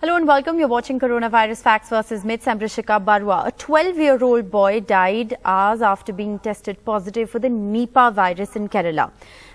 Hello and welcome. You're watching Coronavirus Facts vs. Myths. I'm Rishika Barwa. A 12-year-old boy died hours after being tested positive for the Nipah virus in Kerala.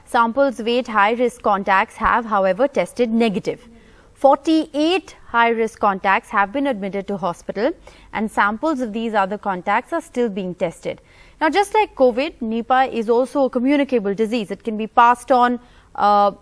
Samples with high-risk contacts have, however, tested negative. 48 high-risk contacts have been admitted to hospital and samples of these other contacts are still being tested. Now, just like COVID, Nipah is also a communicable disease. It can be passed on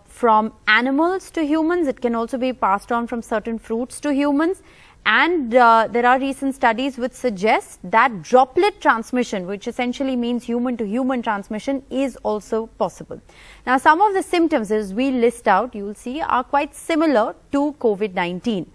from animals to humans. It can also be passed on from certain fruits to humans. And there are recent studies which suggest that droplet transmission, which essentially means human to human transmission, is also possible. Now, some of the symptoms as we list out, you will see, are quite similar to COVID-19.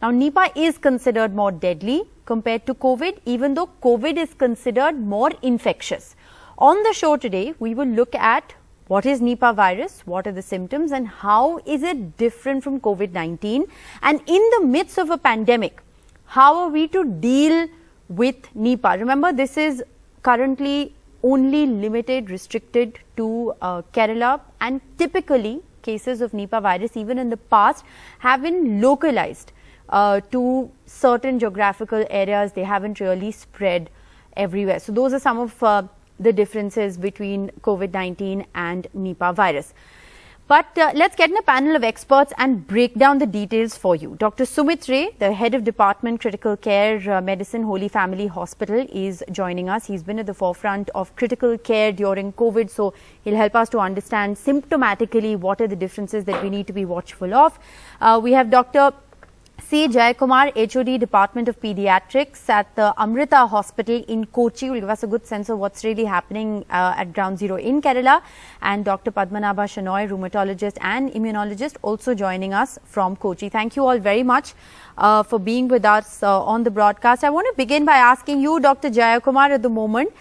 Now, Nipah is considered more deadly compared to COVID, even though COVID is considered more infectious. On the show today, we will look at what is Nipah virus, what are the symptoms, and how is it different from COVID-19? And in the midst of a pandemic, how are we to deal with Nipah? Remember, this is currently only limited, restricted to Kerala, and typically cases of Nipah virus, even in the past, have been localized to certain geographical areas. They haven't really spread everywhere. So those are some of the differences between COVID-19 and Nipah virus. But let's get in a panel of experts and break down the details for you. Dr. Sumit Ray, the head of Department Critical Care Medicine, Holy Family Hospital, is joining us. He's been at the forefront of critical care during COVID, so he'll help us to understand symptomatically what are the differences that we need to be watchful of. We have Dr. C. Jayakumar, HOD, Department of Pediatrics at the Amrita Hospital in Kochi, will give us a good sense of what's really happening at Ground Zero in Kerala. And Dr. Padmanabha Shenoy, rheumatologist and immunologist, also joining us from Kochi. Thank you all very much for being with us on the broadcast. I want to begin by asking you, Dr. Jayakumar, at the moment,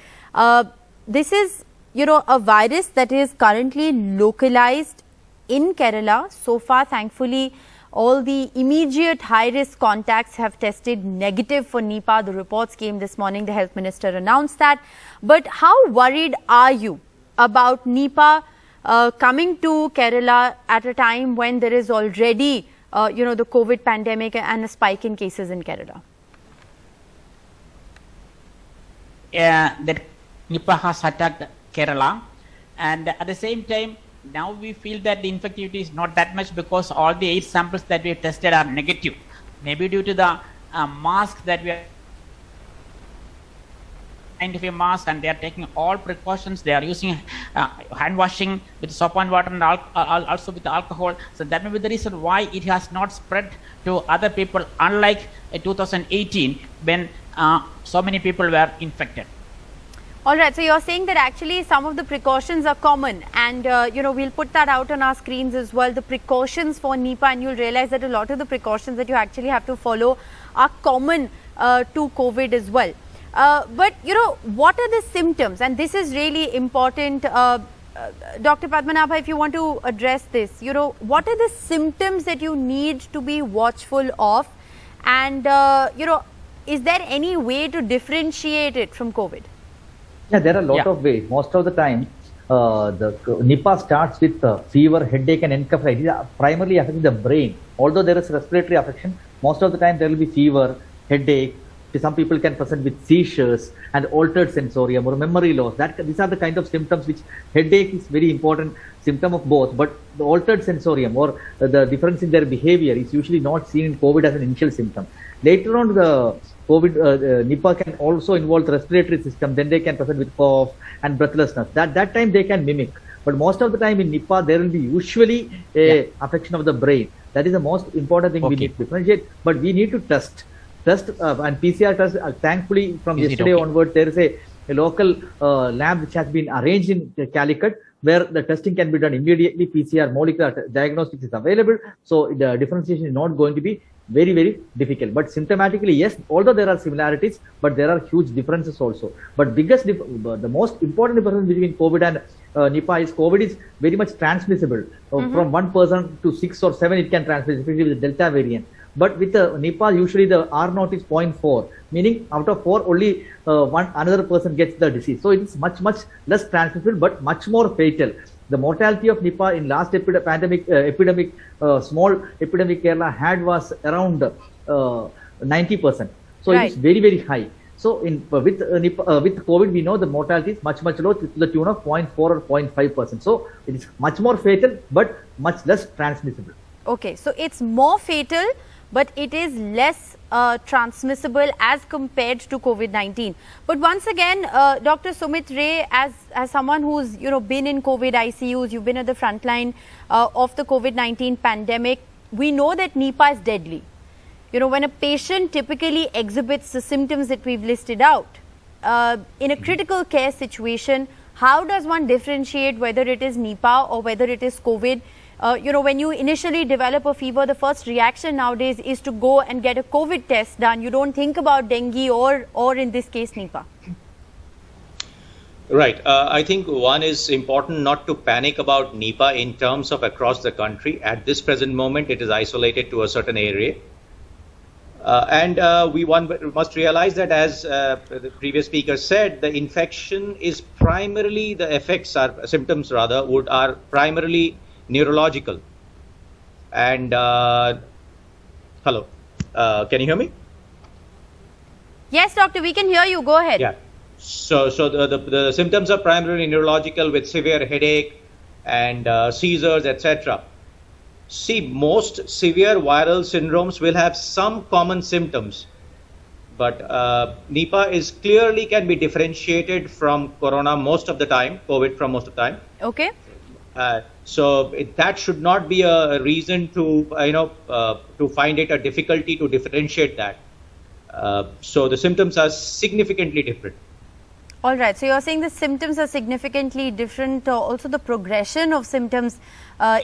this is, a virus that is currently localized in Kerala. So far, thankfully, all the immediate high-risk contacts have tested negative for Nipah. The reports came this morning. The health minister announced that. But how worried are you about Nipah coming to Kerala at a time when there is already, the COVID pandemic and a spike in cases in Kerala? That Nipah has attacked Kerala, and at the same time, now we feel that the infectivity is not that much because all the 8 samples that we have tested are negative. Maybe due to the mask that we are NDTV mask, and they are taking all precautions. They are using hand washing with soap and water and also with alcohol. So that may be the reason why it has not spread to other people, unlike 2018 when so many people were infected. All right, so you're saying that actually some of the precautions are common, and we'll put that out on our screens as well, the precautions for Nipah, and you'll realize that a lot of the precautions that you actually have to follow are common to COVID as well. But what are the symptoms? And this is really important. Dr. Padmanabha, if you want to address this, what are the symptoms that you need to be watchful of? And, is there any way to differentiate it from COVID? Yeah, there are a lot of ways. Most of the time, the Nipah starts with fever, headache, and encephalitis. It is primarily affecting the brain. Although there is respiratory affection, most of the time there will be fever, headache. Some people can present with seizures and altered sensorium or memory loss. These are the kind of symptoms which headache is very important symptom of both. But the altered sensorium or the difference in their behavior is usually not seen in COVID as an initial symptom. Later on, the COVID Nipah can also involve the respiratory system. Then they can present with cough and breathlessness. That time they can mimic. But most of the time in Nipah, there will be usually a affection of the brain. That is the most important thing we need to differentiate. But we need to test and PCR test. Thankfully, from yesterday onward, there is a local lab which has been arranged in Calicut, where the testing can be done immediately. PCR molecular diagnostics is available. So the differentiation is not going to be very, very difficult. But symptomatically, yes, although there are similarities, but there are huge differences also. But the most important difference between COVID and Nipah is COVID is very much transmissible. From 1 person to 6 or 7, it can transmit, especially with the Delta variant. But with the Nipah, usually the R0 is 0.4, meaning out of 4, only another person gets the disease. So it is much less transmissible, but much more fatal. The mortality of Nipah in last small epidemic Kerala had was around 90%. So Right. it is very, very high. So with COVID, we know the mortality is much low, to the tune of 0.4 or 0.5%. So it is much more fatal, but much less transmissible. Okay, so it's more fatal, but it is less transmissible as compared to COVID-19. But once again, Dr. Sumit Ray, as someone who's been in COVID ICUs, you've been at the front line of the COVID-19 pandemic, we know that Nipah is deadly. When a patient typically exhibits the symptoms that we've listed out, in a critical care situation, how does one differentiate whether it is Nipah or whether it is COVID? When you initially develop a fever, the first reaction nowadays is to go and get a COVID test done. You don't think about dengue or in this case, Nipah. Right. I think one is important not to panic about Nipah in terms of across the country. At this present moment, it is isolated to a certain area. We must realize that, as the previous speaker said, the infection is primarily, the symptoms are primarily neurological. And hello, can you hear me? Yes, doctor, we can hear you. Go ahead. Yeah. So the symptoms are primarily neurological, with severe headache and seizures, etc. See, most severe viral syndromes will have some common symptoms, but Nipah can be differentiated from corona most of the time, COVID from most of the time. Okay. So that should not be a reason to to find it a difficulty to differentiate that. So the symptoms are significantly different. All right. So you're saying the symptoms are significantly different. Also, the progression of symptoms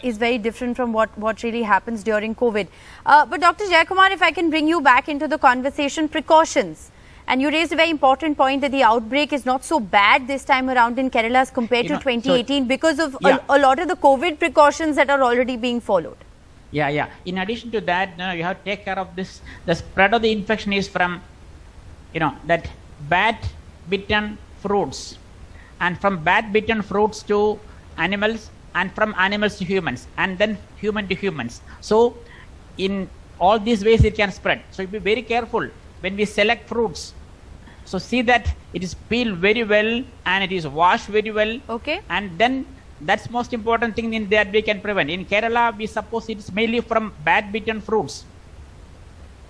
is very different from what really happens during COVID. But Dr. Jayakumar, if I can bring you back into the conversation, precautions. And you raised a very important point that the outbreak is not so bad this time around in Kerala as compared to 2018 because of a lot of the COVID precautions that are already being followed. Yeah. In addition to that, you have to take care of this. The spread of the infection is from, that bat-bitten fruits, and from bat-bitten fruits to animals, and from animals to humans, and then human to humans. So in all these ways it can spread. So be very careful when we select fruits. So see that it is peeled very well and it is washed very well. Okay. And then that's most important thing in that we can prevent. In Kerala, we suppose it is mainly from bat-bitten fruits.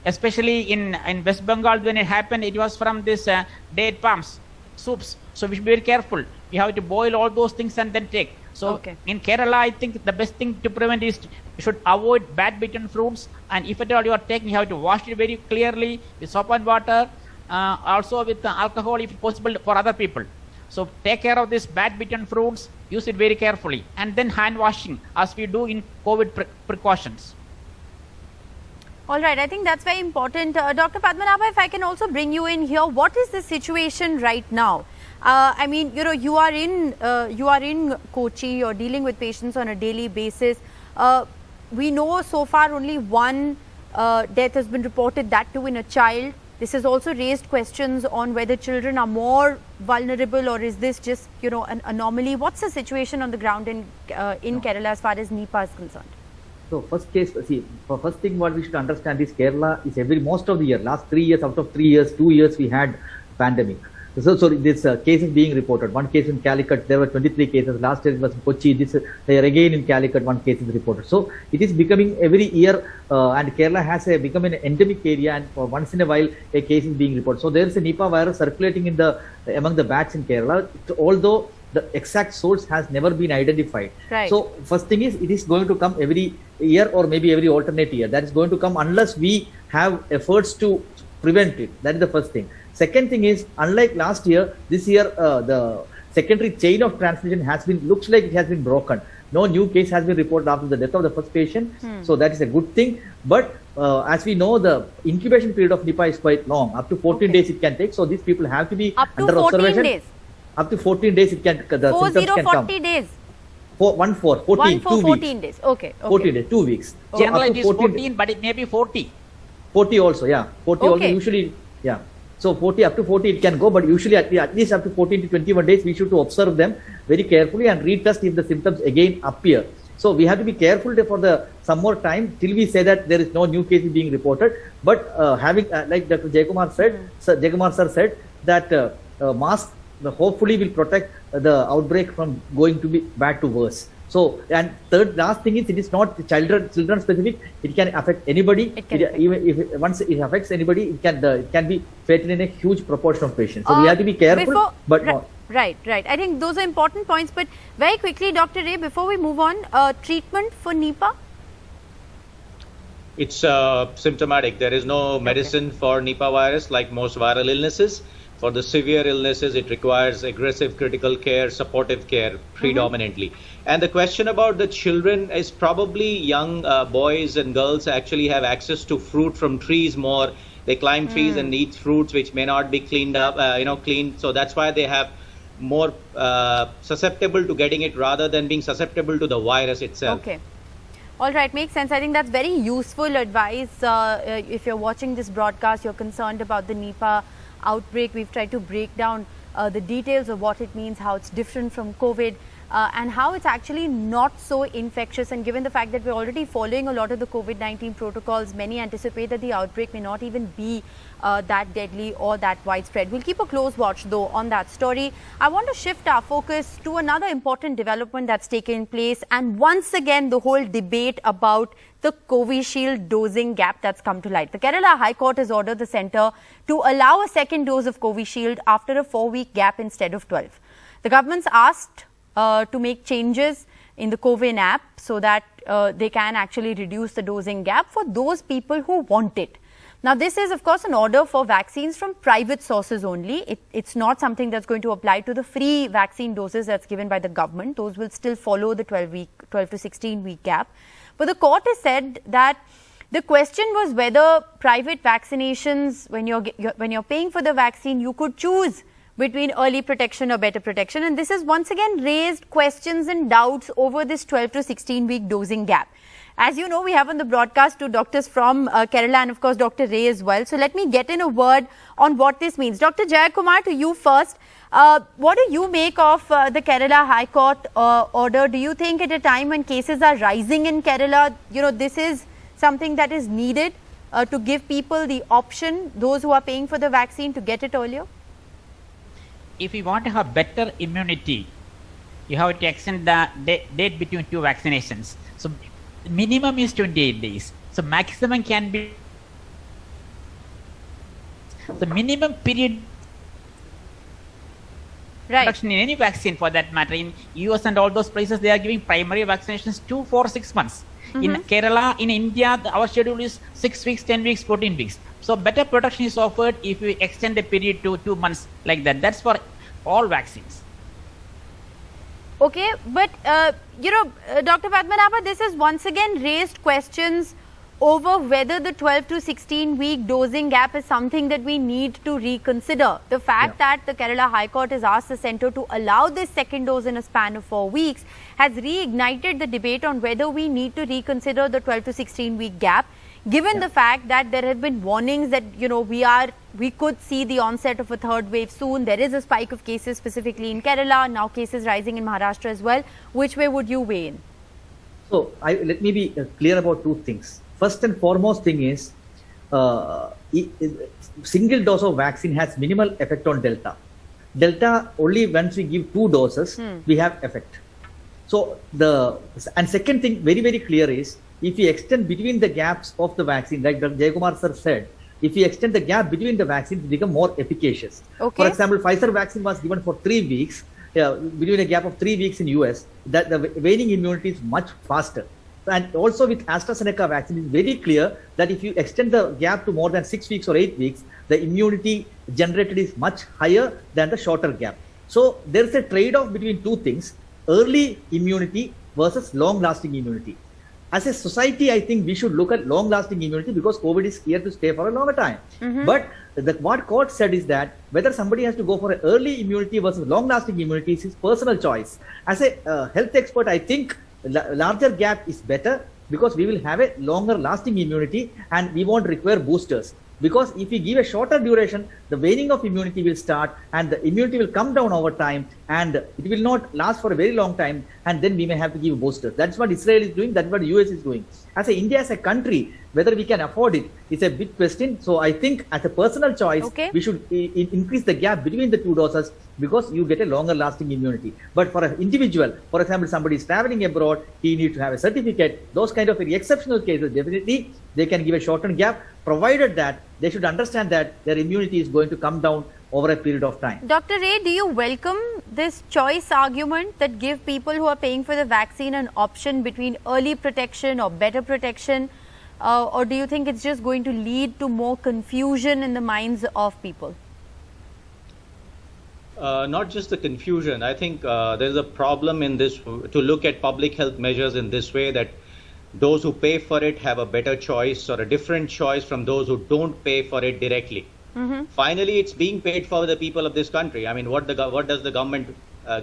Especially in West Bengal, when it happened, it was from this date palms, soups. So we should be very careful. You have to boil all those things and then take. So in Kerala, I think the best thing to prevent is you should avoid bat-bitten fruits. And if at all you are taking, you have to wash it very clearly with soap and water. Also with alcohol if possible for other people. So take care of this bat-bitten fruits, use it very carefully, and then hand washing as we do in COVID precautions. All right, I think that's very important. Dr. Padmanabha, if I can also bring you in here, what is the situation right now? I mean, you are in Kochi, you're dealing with patients on a daily basis. We know so far only one death has been reported, that too in a child. This has also raised questions on whether children are more vulnerable, or is this just, an anomaly? What's the situation on the ground in Kerala as far as Nipah is concerned? So first thing what we should understand is Kerala is most of the year, last 3 years, out of 3 years, 2 years we had pandemic. So this case is being reported. One case in Calicut, there were 23 cases. Last year it was in Kochi. This year again in Calicut, one case is reported. So it is becoming every year, and Kerala has become an endemic area, and for once in a while a case is being reported. So there is a Nipah virus circulating among the bats in Kerala, although the exact source has never been identified. Right. So first thing is, it is going to come every year or maybe every alternate year. That is going to come unless we have efforts to prevent it. That is the first thing. Second thing is, unlike last year, this year the secondary chain of transmission looks like it has been broken. No new case has been reported after the death of the first patient. So that is a good thing. But as we know, the incubation period of Nipah is quite long. Up to 14 days it can take. So these people have to be under observation. Days. Up to 14 days it can, the symptoms can come. 40 days. 14 days. Okay. 14 days, 2 weeks. So generally it is 14, but it may be 40. 40 also, yeah. 40 also usually, yeah. So 40 up to 40 it can go, but usually at least up to 14 to 21 days we should to observe them very carefully and retest if the symptoms again appear. So we have to be careful for some more time till we say that there is no new cases being reported. But having like Dr. Jayakumar said, Jayakumar sir said that mask hopefully will protect the outbreak from going to be bad to worse. So, and last thing is, it is not children specific. It can affect anybody. Even if once it affects anybody, it can be fatal in a huge proportion of patients. So we have to be careful. Right. I think those are important points. But very quickly, Dr. Ray, before we move on, treatment for Nipah? It's symptomatic. There is no medicine for Nipah virus like most viral illnesses. For the severe illnesses, it requires aggressive critical care, supportive care predominantly. And the question about the children is probably young boys and girls actually have access to fruit from trees more. They climb trees and eat fruits which may not be cleaned up, cleaned. So that's why they have more susceptible to getting it rather than being susceptible to the virus itself. Okay. All right, makes sense. I think that's very useful advice. If you're watching this broadcast, you're concerned about the Nipah outbreak. We've tried to break down the details of what it means, how it's different from COVID, and how it's actually not so infectious. And given the fact that we're already following a lot of the COVID-19 protocols, many anticipate that the outbreak may not even be that deadly or that widespread. We'll keep a close watch though on that story. I want to shift our focus to another important development that's taken place, and once again the whole debate about the Covishield dosing gap that's come to light. The Kerala High Court has ordered the centre to allow a second dose of Covishield after a 4-week gap instead of 12. The government's asked to make changes in the CoWIN app so that they can actually reduce the dosing gap for those people who want it. Now, this is, of course, an order for vaccines from private sources only. It's not something that's going to apply to the free vaccine doses that's given by the government. Those will still follow the 12 to 16-week gap. But the court has said that the question was whether private vaccinations, when you're paying for the vaccine, you could choose between early protection or better protection. And this has once again raised questions and doubts over this 12 to 16-week dosing gap. As you know, we have on the broadcast two doctors from Kerala and, of course, Dr. Ray as well. So let me get in a word on what this means. Dr. Jayakumar, to you first. What do you make of the Kerala High Court order? Do you think at a time when cases are rising in Kerala, this is something that is needed to give people the option, those who are paying for the vaccine, to get it earlier? If you want to have better immunity, you have to extend the date between two vaccinations. So minimum is 28 days. So maximum can be the minimum period. Right. In any vaccine for that matter, in US and all those places, they are giving primary vaccinations 2, 4, 6 months. In Kerala, in India, our schedule is 6 weeks, 10 weeks, 14 weeks. So better protection is offered if we extend the period to 2 months like that. That's for all vaccines. Okay, but Dr. Padmanabha, this has once again raised questions over whether the 12 to 16-week dosing gap is something that we need to reconsider. The fact that the Kerala High Court has asked the centre to allow this second dose in a span of 4 weeks has reignited the debate on whether we need to reconsider the 12 to 16-week gap, given the fact that there have been warnings that, we could see the onset of a third wave soon. There is a spike of cases specifically in Kerala, now cases rising in Maharashtra as well. Which way would you weigh in? So let me be clear about two things. First and foremost thing is, single dose of vaccine has minimal effect on Delta. Delta, only once we give 2 doses, we have effect. So and second thing, very, very clear is, if we extend between the gaps of the vaccine, like Dr. Jayakumar sir said, if we extend the gap between the vaccines, it become more efficacious. Okay. For example, Pfizer vaccine was given for 3 weeks, between a gap of 3 weeks in US, that the waning immunity is much faster. And also with AstraZeneca vaccine, it's very clear that if you extend the gap to more than 6 weeks or 8 weeks, the immunity generated is much higher than the shorter gap. So there is a trade-off between two things, early immunity versus long-lasting immunity. As a society, I think we should look at long-lasting immunity because COVID is here to stay for a longer time. But what court said is that whether somebody has to go for an early immunity versus long-lasting immunity is his personal choice. As a health expert, I think larger gap is better because we will have a longer lasting immunity and we won't require boosters. Because if we give a shorter duration, the waning of immunity will start and the immunity will come down over time and it will not last for a very long time, and then we may have to give boosters. That's what Israel is doing, that's what the US is doing. As India as a country, whether we can afford it is a big question. So I think as a personal choice, we should increase the gap between the two doses because you get a longer lasting immunity. But for an individual, for example, somebody is traveling abroad, he needs to have a certificate. Those kind of exceptional cases, definitely they can give a shortened gap, provided that they should understand that their immunity is going to come down over a period of time. Dr. Ray, do you welcome this choice argument that give people who are paying for the vaccine an option between early protection or better protection? Or do you think it's just going to lead to more confusion in the minds of people? Not just the confusion. I think there's a problem in this to look at public health measures in this way, that those who pay for it have a better choice or a different choice from those who don't pay for it directly. Finally, it's being paid for the people of this country. I mean, what does the government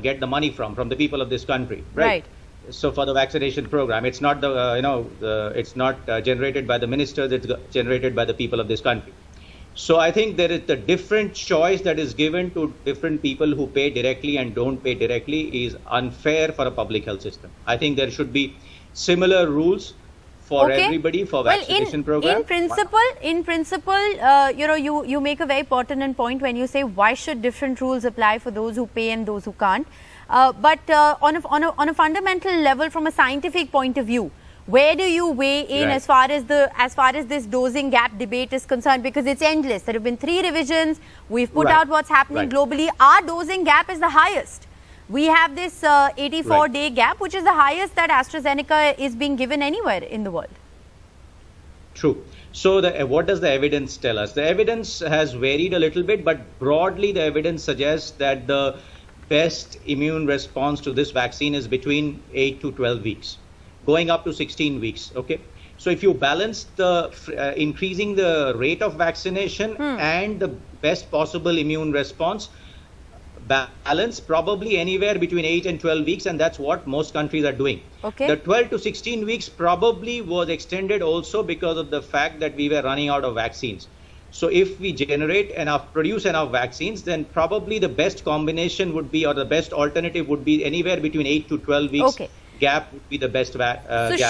get the money from? From the people of this country, right? So for the vaccination program, it's not it's not generated by the ministers, it's generated by the people of this country. So I think there is a different choice that is given to different people who pay directly and don't pay directly is unfair for a public health system. I think there should be similar rules for everybody for vaccination program. In principle, you make a very pertinent point when you say why should different rules apply for those who pay and those who can't. But on a fundamental level, from a scientific point of view, where do you weigh in as far as this dosing gap debate is concerned? Because it's endless. There have been 3 revisions. We've put out what's happening globally. Our dosing gap is the highest. We have this 84-day gap, which is the highest that AstraZeneca is being given anywhere in the world. True. So what does the evidence tell us? The evidence has varied a little bit, but broadly the evidence suggests that the best immune response to this vaccine is between 8 to 12 weeks, going up to 16 weeks. Okay. So if you balance the increasing the rate of vaccination and the best possible immune response, balance probably anywhere between 8 and 12 weeks, and that's what most countries are doing. The 12 to 16 weeks probably was extended also because of the fact that we were running out of vaccines. So if we produce enough vaccines, then probably the best combination would be, or the best alternative would be anywhere between 8 to 12 weeks. Gap would be the best so gap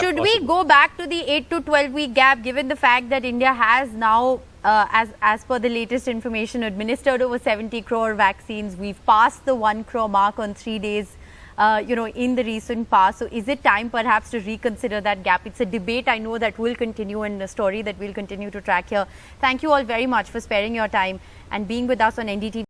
should we possible. go back to the 8 to 12 week gap, given the fact that India has now, as per the latest information, administered over 70 crore vaccines? We've passed the 1 crore mark on 3 days, in the recent past. So is it time perhaps to reconsider that gap? It's a debate I know that will continue and a story that we'll continue to track here. Thank you all very much for sparing your time and being with us on NDTV.